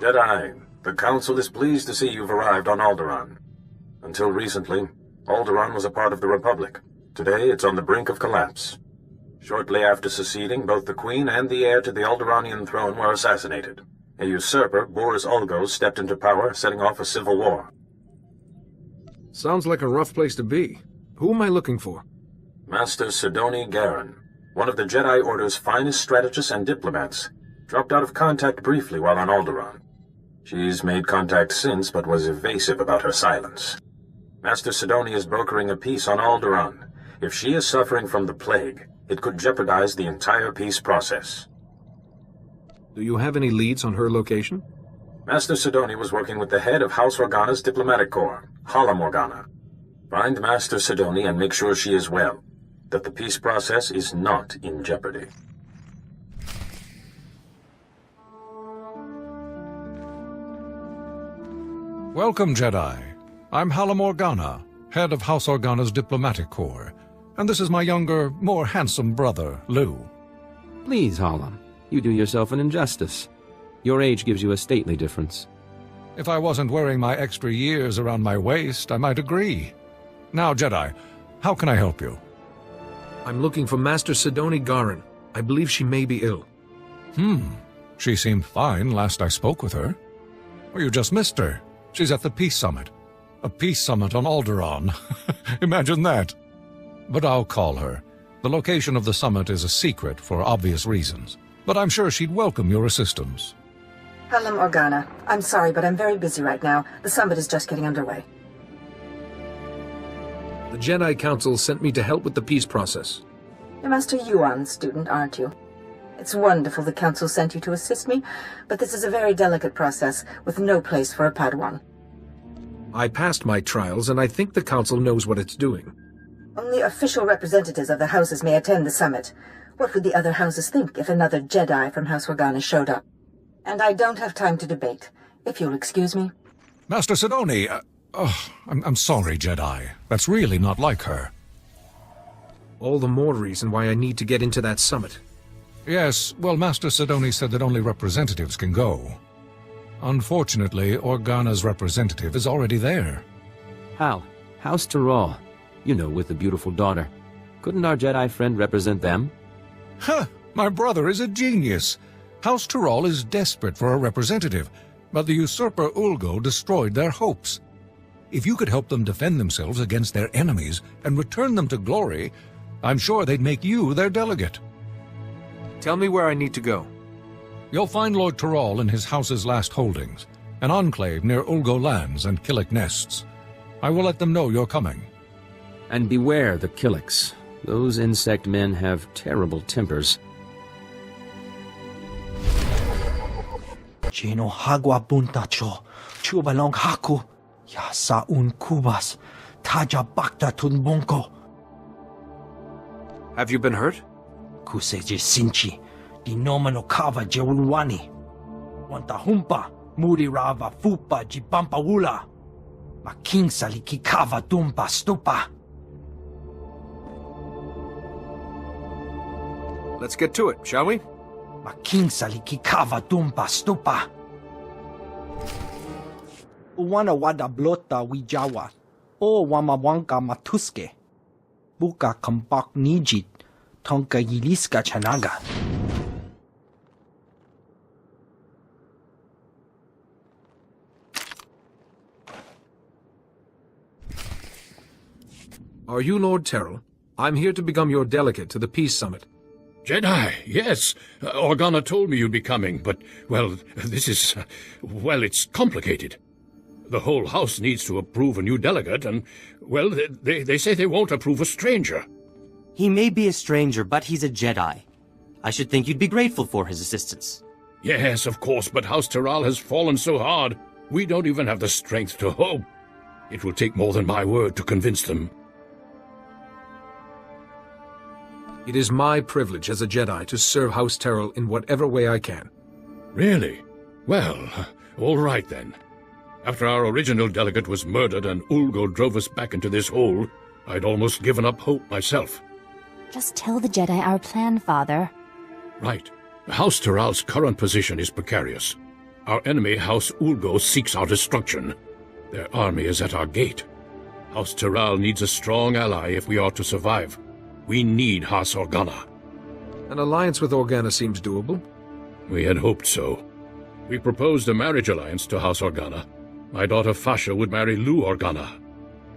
Jedi, the Council is pleased to see you've arrived on Alderaan. Until recently, Alderaan was a part of the Republic. Today, it's on the brink of collapse. Shortly after seceding, both the Queen and the heir to the Alderaanian throne were assassinated. A usurper, Boris Ulgo, stepped into power, setting off a civil war. Sounds like a rough place to be. Who am I looking for? Master Sidoni Garen, one of the Jedi Order's finest strategists and diplomats, dropped out of contact briefly while on Alderaan. She's made contact since, but was evasive about her silence. Master Sidoni is brokering a peace on Alderaan. If she is suffering from the plague, it could jeopardize the entire peace process. Do you have any leads on her location? Master Sidoni was working with the head of House Organa's diplomatic corps, Hala Morgana. Find Master Sidoni and make sure she is well, that the peace process is not in jeopardy. Welcome, Jedi. I'm Hala Morgana, head of House Organa's diplomatic corps, and this is my younger, more handsome brother, Lu. Please, Hala, you do yourself an injustice. Your age gives you a stately difference. If I wasn't wearing my extra years around my waist, I might agree. Now, Jedi, how can I help you? I'm looking for Master Sidoni Garen. I believe she may be ill. She seemed fine last I spoke with her. Well, you just missed her. She's at the Peace Summit. A peace summit on Alderaan. Imagine that. But I'll call her. The location of the summit is a secret for obvious reasons. But I'm sure she'd welcome your assistance. Hala Morgana, I'm sorry, but I'm very busy right now. The summit is just getting underway. The Jedi Council sent me to help with the peace process. You're Master Yuan's student, aren't you? It's wonderful the Council sent you to assist me, but this is a very delicate process with no place for a Padawan. I passed my trials, and I think the Council knows what it's doing. Only official representatives of the houses may attend the summit. What would the other houses think if another Jedi from House Organa showed up? And I don't have time to debate, if you'll excuse me. Master Sidoni, I'm sorry, Jedi. That's really not like her. All the more reason why I need to get into that summit. Yes, well, Master Sidoni said that only representatives can go. Unfortunately, Organa's representative is already there. Hal, House Tyrrell. You know, with the beautiful daughter. Couldn't our Jedi friend represent them? Huh! My brother is a genius. House Tyrrell is desperate for a representative, but the usurper Ulgo destroyed their hopes. If you could help them defend themselves against their enemies and return them to glory, I'm sure they'd make you their delegate. Tell me where I need to go. You'll find Lord Tyrrell in his house's last holdings, an enclave near Ulgo lands and Killik nests. I will let them know you're coming. And beware the Killiks. Those insect men have terrible tempers. Chino hagwa buntacho, chubalong haku, yasa un kubas, taja bakta tunbonko. Have you been hurt? Kuseje sinchi, dinomano kava jeulwani. Wanta humpa, muri rava fupa jibampa wula. Making saliki kava dumpa stupa. Let's get to it, shall we? Making saliki kava dumpa stupa. Uwana wada blota wijawa, o wamawanka matuske. Buka kambak nijit, tonka yiliska chanaga. Are you Lord Tyrrell? I'm here to become your delegate to the Peace Summit. Jedi, yes. Organa told me you'd be coming, but, well, this is, it's complicated. The whole house needs to approve a new delegate, and, well, they say they won't approve a stranger. He may be a stranger, but he's a Jedi. I should think you'd be grateful for his assistance. Yes, of course, but House Tyrrell has fallen so hard, we don't even have the strength to hope. It will take more than my word to convince them. It is my privilege as a Jedi to serve House Tyrrell in whatever way I can. Really? Well, all right then. After our original delegate was murdered and Ulgo drove us back into this hole, I'd almost given up hope myself. Just tell the Jedi our plan, Father. Right. House Tyrrell's current position is precarious. Our enemy, House Ulgo, seeks our destruction. Their army is at our gate. House Tyrell needs a strong ally if we are to survive. We need House Organa. An alliance with Organa seems doable. We had hoped so. We proposed a marriage alliance to House Organa. My daughter Fasha would marry Lou Organa.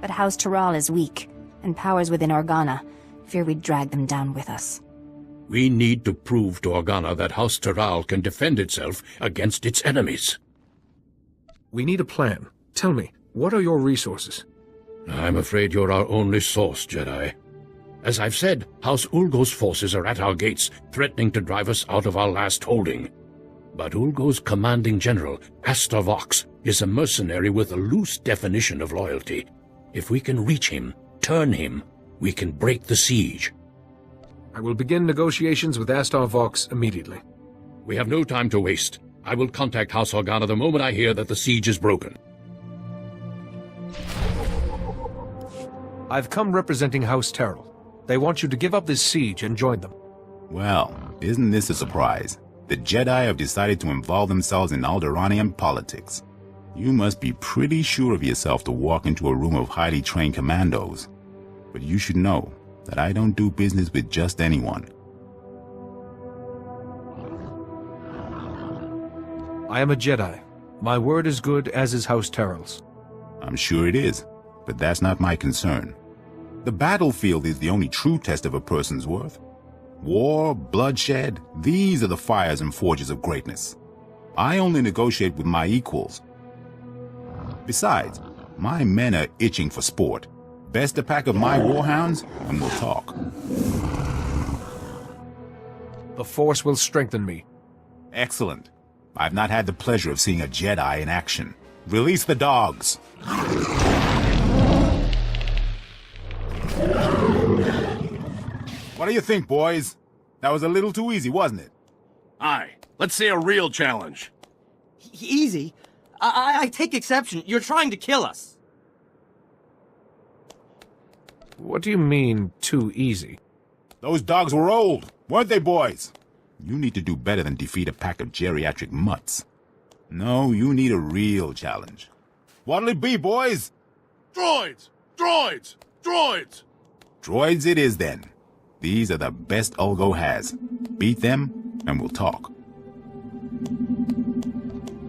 But House Tyrell is weak, and powers within Organa fear we'd drag them down with us. We need to prove to Organa that House Tyrell can defend itself against its enemies. We need a plan. Tell me, what are your resources? I'm afraid you're our only source, Jedi. As I've said, House Ulgo's forces are at our gates, threatening to drive us out of our last holding. But Ulgo's commanding general, Astar Vox, is a mercenary with a loose definition of loyalty. If we can reach him, turn him, we can break the siege. I will begin negotiations with Astar Vox immediately. We have no time to waste. I will contact House Organa the moment I hear that the siege is broken. I've come representing House Tyrell. They want you to give up this siege and join them. Well, isn't this a surprise? The Jedi have decided to involve themselves in Alderaanian politics. You must be pretty sure of yourself to walk into a room of highly trained commandos. But you should know that I don't do business with just anyone. I am a Jedi. My word is good, as is House Tyrell's. I'm sure it is, but that's not my concern. The battlefield is the only true test of a person's worth. War, bloodshed, these are the fires and forges of greatness. I only negotiate with my equals. Besides, my men are itching for sport. Best a pack of my warhounds, and we'll talk. The Force will strengthen me. Excellent. I've not had the pleasure of seeing a Jedi in action. Release the dogs. What do you think, boys? That was a little too easy, wasn't it? Aye. Let's see a real challenge. Easy? I take exception. You're trying to kill us. What do you mean, too easy? Those dogs were old, weren't they, boys? You need to do better than defeat a pack of geriatric mutts. No, you need a real challenge. What'll it be, boys? Droids! Droids! Droids! Droids it is, then. These are the best Ulgo has. Beat them, and we'll talk.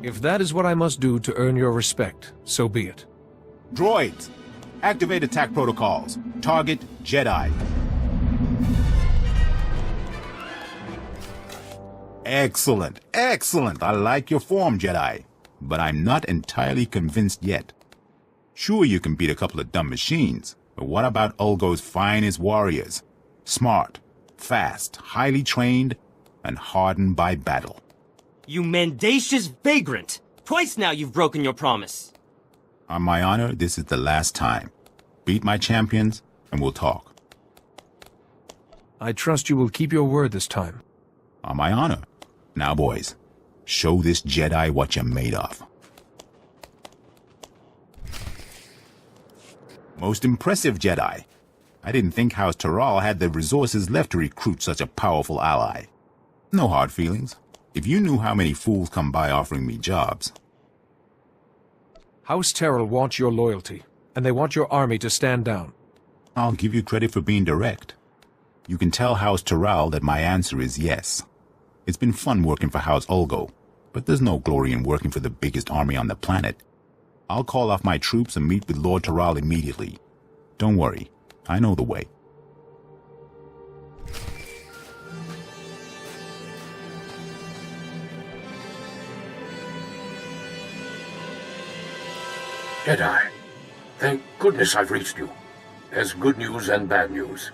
If that is what I must do to earn your respect, so be it. Droids! Activate attack protocols. Target Jedi. Excellent, excellent. I like your form, Jedi. But I'm not entirely convinced yet. Sure, you can beat a couple of dumb machines, but what about Ulgo's finest warriors? Smart, fast, highly trained, and hardened by battle. You mendacious vagrant! Twice now you've broken your promise. On my honor, this is the last time. Beat my champions, and we'll talk. I trust you will keep your word this time. On my honor. Now, boys, show this Jedi what you're made of. Most impressive, Jedi. I didn't think House Tyrell had the resources left to recruit such a powerful ally. No hard feelings. If you knew how many fools come by offering me jobs. House Tyrell wants your loyalty, and they want your army to stand down. I'll give you credit for being direct. You can tell House Tyrell that my answer is yes. It's been fun working for House Ulgo, but there's no glory in working for the biggest army on the planet. I'll call off my troops and meet with Lord Tyrell immediately. Don't worry, I know the way. Jedi, thank goodness I've reached you. There's good news and bad news.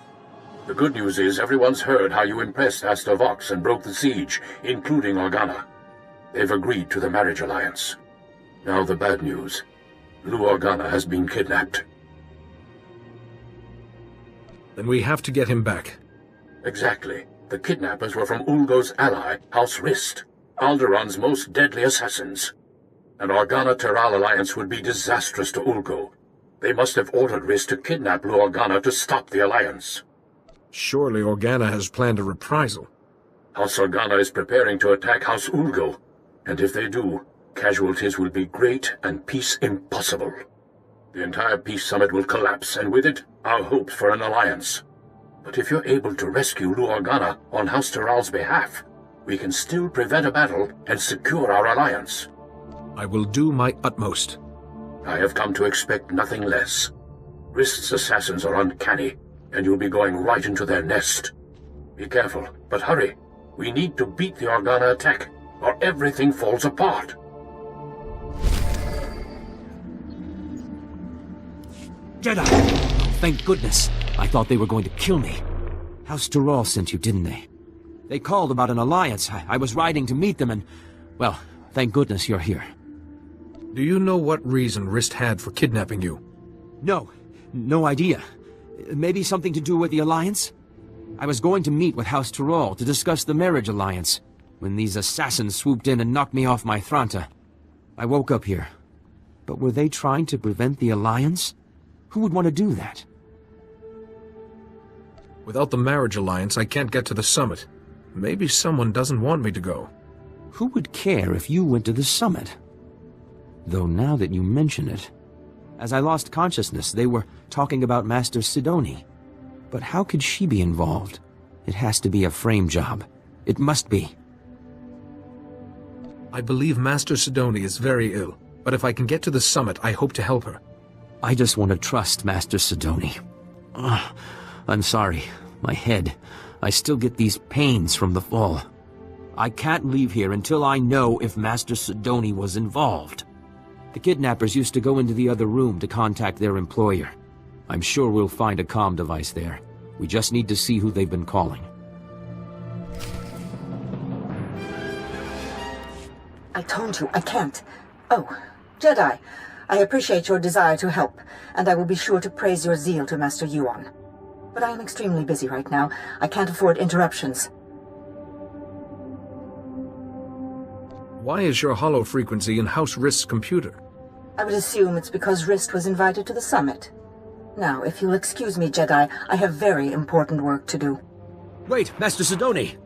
The good news is everyone's heard how you impressed Astar Vox and broke the siege, including Organa. They've agreed to the marriage alliance. Now the bad news. Lou Organa has been kidnapped. Then we have to get him back. Exactly. The kidnappers were from Ulgo's ally, House Rist, Alderaan's most deadly assassins. An Organa-Tyrell alliance would be disastrous to Ulgo. They must have ordered Rist to kidnap Lou Organa to stop the alliance. Surely Organa has planned a reprisal. House Organa is preparing to attack House Ulgo, and if they do, Casualties will be great and peace impossible. The entire peace summit will collapse, and with it, our hopes for an alliance. But if you're able to rescue Organa on House Tyrrell's behalf, we can still prevent a battle and secure our alliance. I will do my utmost. I have come to expect nothing less. Rist's assassins are uncanny, and you'll be going right into their nest. Be careful, but hurry. We need to beat the Organa attack, or everything falls apart. Jedi! Thank goodness. I thought they were going to kill me. House Tyrrell sent you, didn't they? They called about an alliance. I was riding to meet them and... Well, thank goodness you're here. Do you know what reason Rist had for kidnapping you? No idea. Maybe something to do with the alliance? I was going to meet with House Tyrrell to discuss the marriage alliance, when these assassins swooped in and knocked me off my Thranta. I woke up here. But were they trying to prevent the alliance? Who would want to do that? Without the marriage alliance, I can't get to the summit. Maybe someone doesn't want me to go. Who would care if you went to the summit? Though now that you mention it... As I lost consciousness, they were talking about Master Sidoni. But how could she be involved? It has to be a frame job. It must be. I believe Master Sidoni is very ill, but if I can get to the summit, I hope to help her. I just want to trust Master Sidoni. I'm sorry. My head. I still get these pains from the fall. I can't leave here until I know if Master Sidoni was involved. The kidnappers used to go into the other room to contact their employer. I'm sure we'll find a comm device there. We just need to see who they've been calling. I told you, I can't. Oh, Jedi, I appreciate your desire to help, and I will be sure to praise your zeal to Master Yuan. But I am extremely busy right now. I can't afford interruptions. Why is your hollow frequency in House Rist's computer? I would assume it's because Rist was invited to the summit. Now, if you'll excuse me, Jedi, I have very important work to do. Wait, Master Sidoni!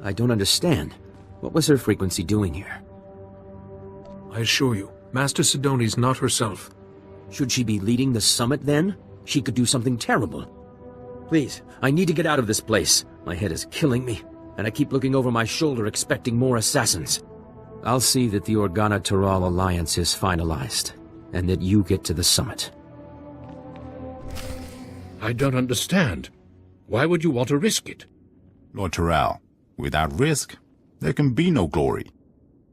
I don't understand. What was her frequency doing here? I assure you, Master Sidoni's not herself. Should she be leading the summit, then? She could do something terrible. Please, I need to get out of this place. My head is killing me, and I keep looking over my shoulder expecting more assassins. I'll see that the Organa Tyrrell alliance is finalized, and that you get to the summit. I don't understand. Why would you want to risk it? Lord Tyrrell, without risk, there can be no glory.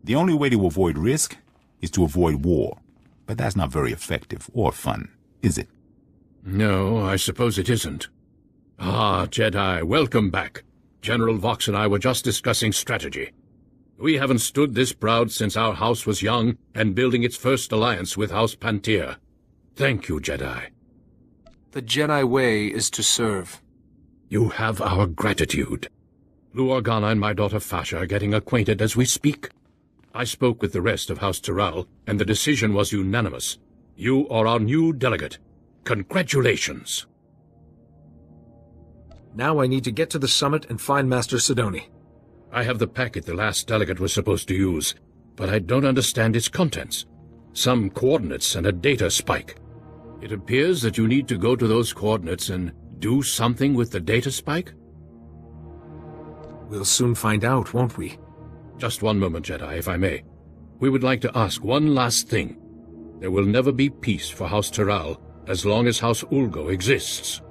The only way to avoid risk is to avoid war. But that's not very effective or fun, is it? No, I suppose it isn't. Ah, Jedi, welcome back. General Vox and I were just discussing strategy. We haven't stood this proud since our house was young and building its first alliance with House Pantir. Thank you, Jedi. The Jedi way is to serve. You have our gratitude. Organa and my daughter Fasha are getting acquainted as we speak. I spoke with the rest of House Tyrrell, and the decision was unanimous. You are our new delegate. Congratulations. Now I need to get to the summit and find Master Sidoni. I have the packet the last delegate was supposed to use, but I don't understand its contents. Some coordinates and a data spike. It appears that you need to go to those coordinates and do something with the data spike? We'll soon find out, won't we? Just one moment, Jedi, if I may. We would like to ask one last thing. There will never be peace for House Tyrrell as long as House Ulgo exists.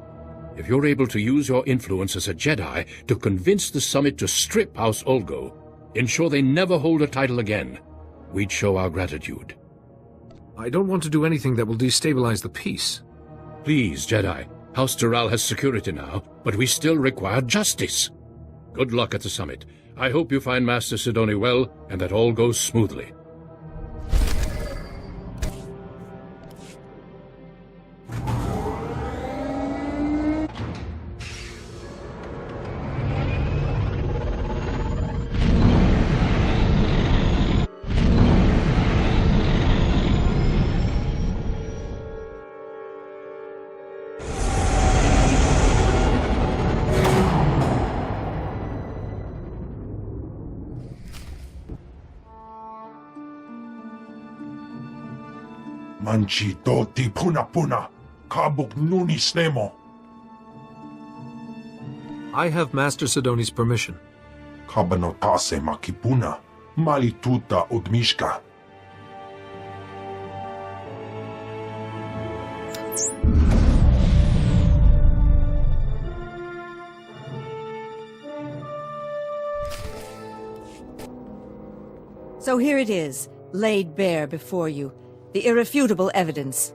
If you're able to use your influence as a Jedi to convince the summit to strip House Ulgo, ensure they never hold a title again, we'd show our gratitude. I don't want to do anything that will destabilize the peace. Please, Jedi. House Tyrrell has security now, but we still require justice. Good luck at the summit. I hope you find Master Sidoni well, and that all goes smoothly. Manchi doti puna puna, kabuk nuni snemo. I have Master Sidoni's permission. Kabanotase makipuna, malituta udmishka. So here it is, laid bare before you, the irrefutable evidence.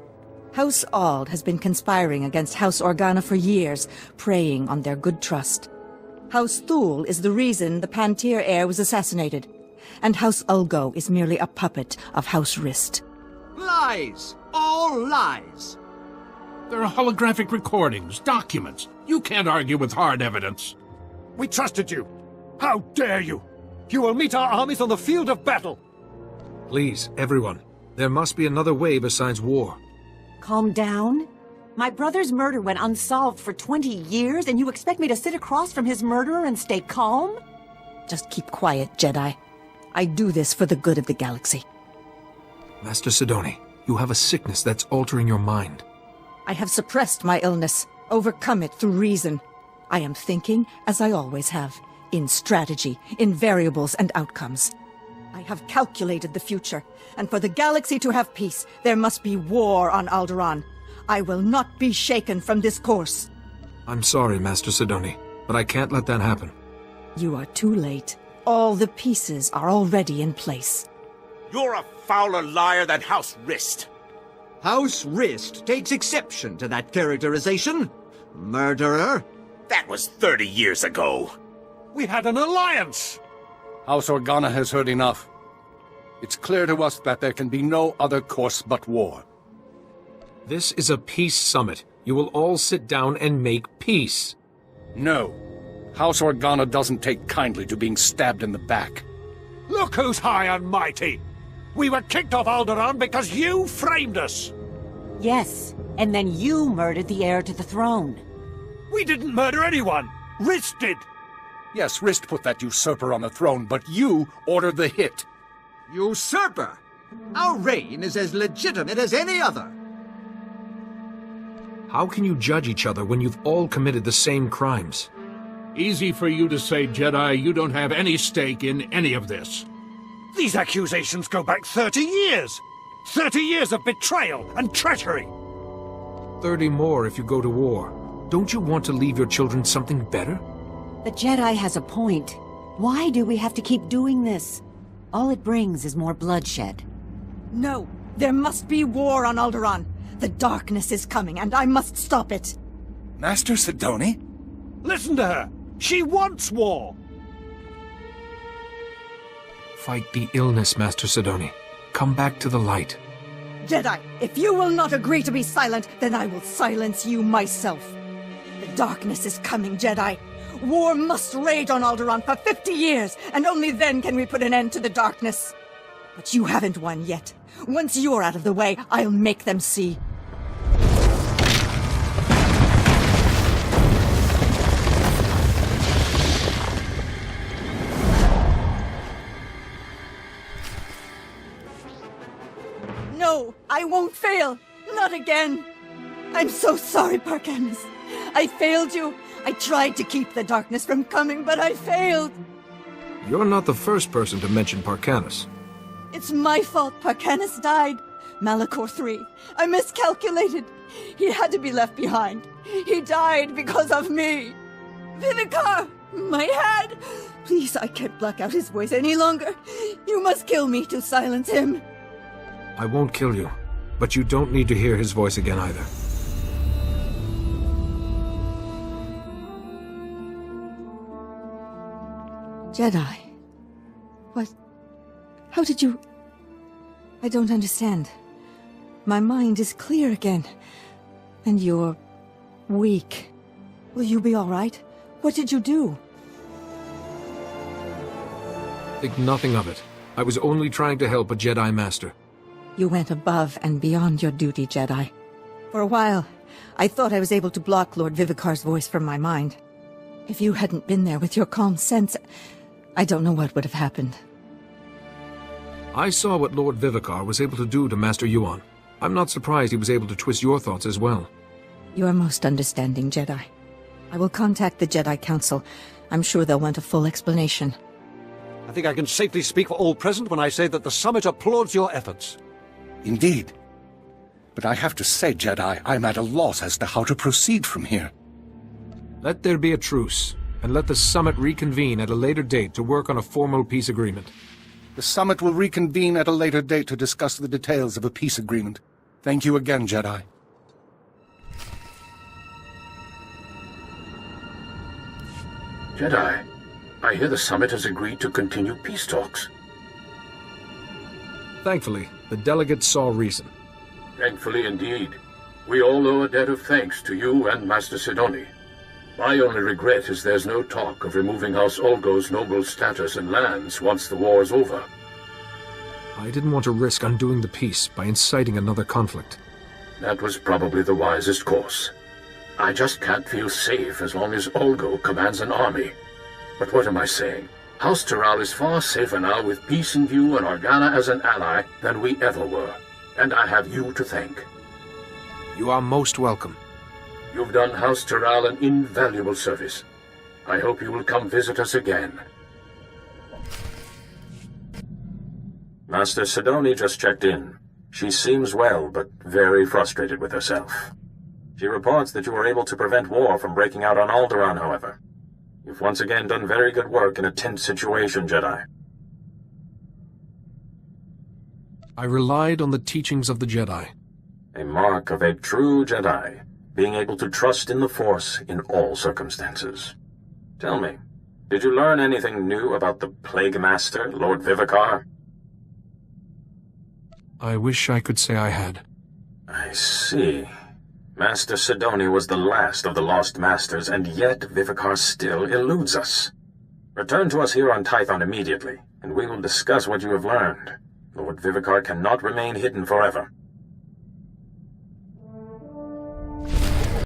House Ald has been conspiring against House Organa for years, preying on their good trust. House Thule is the reason the Pantir heir was assassinated, and House Ulgo is merely a puppet of House Rist. Lies! All lies! There are holographic recordings, documents. You can't argue with hard evidence. We trusted you. How dare you? You will meet our armies on the field of battle. Please, everyone. There must be another way besides war. Calm down. My brother's murder went unsolved for 20 years, and you expect me to sit across from his murderer and stay calm? Just keep quiet, Jedi. I do this for the good of the galaxy. Master Sidoni, you have a sickness that's altering your mind. I have suppressed my illness, overcome it through reason. I am thinking, as I always have, in strategy, in variables and outcomes. I have calculated the future, and for the galaxy to have peace, there must be war on Alderaan. I will not be shaken from this course. I'm sorry, Master Sidoni, but I can't let that happen. You are too late. All the pieces are already in place. You're a fouler liar than House Rist. House Rist takes exception to that characterization. Murderer. That was 30 years ago. We had an alliance! House Organa has heard enough. It's clear to us that there can be no other course but war. This is a peace summit. You will all sit down and make peace. No. House Organa doesn't take kindly to being stabbed in the back. Look who's high and mighty! We were kicked off Alderaan because you framed us! Yes, and then you murdered the heir to the throne. We didn't murder anyone! Rist did! Yes, Rist put that usurper on the throne, but you ordered the hit. Usurper? Our reign is as legitimate as any other. How can you judge each other when you've all committed the same crimes? Easy for you to say, Jedi. You don't have any stake in any of this. These accusations go back 30 years! 30 years of betrayal and treachery! 30 more if you go to war. Don't you want to leave your children something better? The Jedi has a point. Why do we have to keep doing this? All it brings is more bloodshed. No, there must be war on Alderaan. The darkness is coming, and I must stop it. Master Sidoni? Listen to her! She wants war! Fight the illness, Master Sidoni. Come back to the light. Jedi, if you will not agree to be silent, then I will silence you myself. The darkness is coming, Jedi. War must rage on Alderaan for 50 years, and only then can we put an end to the darkness. But you haven't won yet. Once you're out of the way, I'll make them see. No, I won't fail. Not again. I'm so sorry, Parkanis. I failed you. I tried to keep the darkness from coming, but I failed. You're not the first person to mention Parkanis. It's my fault Parkanis died. Malachor III. I miscalculated. He had to be left behind. He died because of me. Vivicar! My head! Please, I can't block out his voice any longer. You must kill me to silence him. I won't kill you, but you don't need to hear his voice again either. Jedi. What? How did you... I don't understand. My mind is clear again. And you're... weak. Will you be all right? What did you do? Think nothing of it. I was only trying to help a Jedi Master. You went above and beyond your duty, Jedi. For a while, I thought I was able to block Lord Vivicar's voice from my mind. If you hadn't been there with your calm sense, I don't know what would have happened. I saw what Lord Vivicar was able to do to Master Yuan. I'm not surprised he was able to twist your thoughts as well. You are most understanding, Jedi. I will contact the Jedi Council. I'm sure they'll want a full explanation. I think I can safely speak for all present when I say that the Summit applauds your efforts. Indeed. But I have to say, Jedi, I'm at a loss as to how to proceed from here. Let there be a truce, and let the Summit reconvene at a later date to work on a formal peace agreement. The Summit will reconvene at a later date to discuss the details of a peace agreement. Thank you again, Jedi. Jedi, I hear the Summit has agreed to continue peace talks. Thankfully, the delegates saw reason. Thankfully indeed. We all owe a debt of thanks to you and Master Sidoni. My only regret is there's no talk of removing House Olgo's noble status and lands once the war is over. I didn't want to risk undoing the peace by inciting another conflict. That was probably the wisest course. I just can't feel safe as long as Olgo commands an army. But what am I saying? House Taral is far safer now with peace in view and Organa as an ally than we ever were. And I have you to thank. You are most welcome. You've done House Taral an invaluable service. I hope you will come visit us again. Master Sidoni just checked in. She seems well, but very frustrated with herself. She reports that you were able to prevent war from breaking out on Alderaan, however. You've once again done very good work in a tense situation, Jedi. I relied on the teachings of the Jedi. A mark of a true Jedi, being able to trust in the Force in all circumstances. Tell me, did you learn anything new about the Plague Master, Lord Vivicar? I wish I could say I had. I see. Master Sidoni was the last of the Lost Masters, and yet Vivicar still eludes us. Return to us here on Tython immediately, and we will discuss what you have learned. Lord Vivicar cannot remain hidden forever.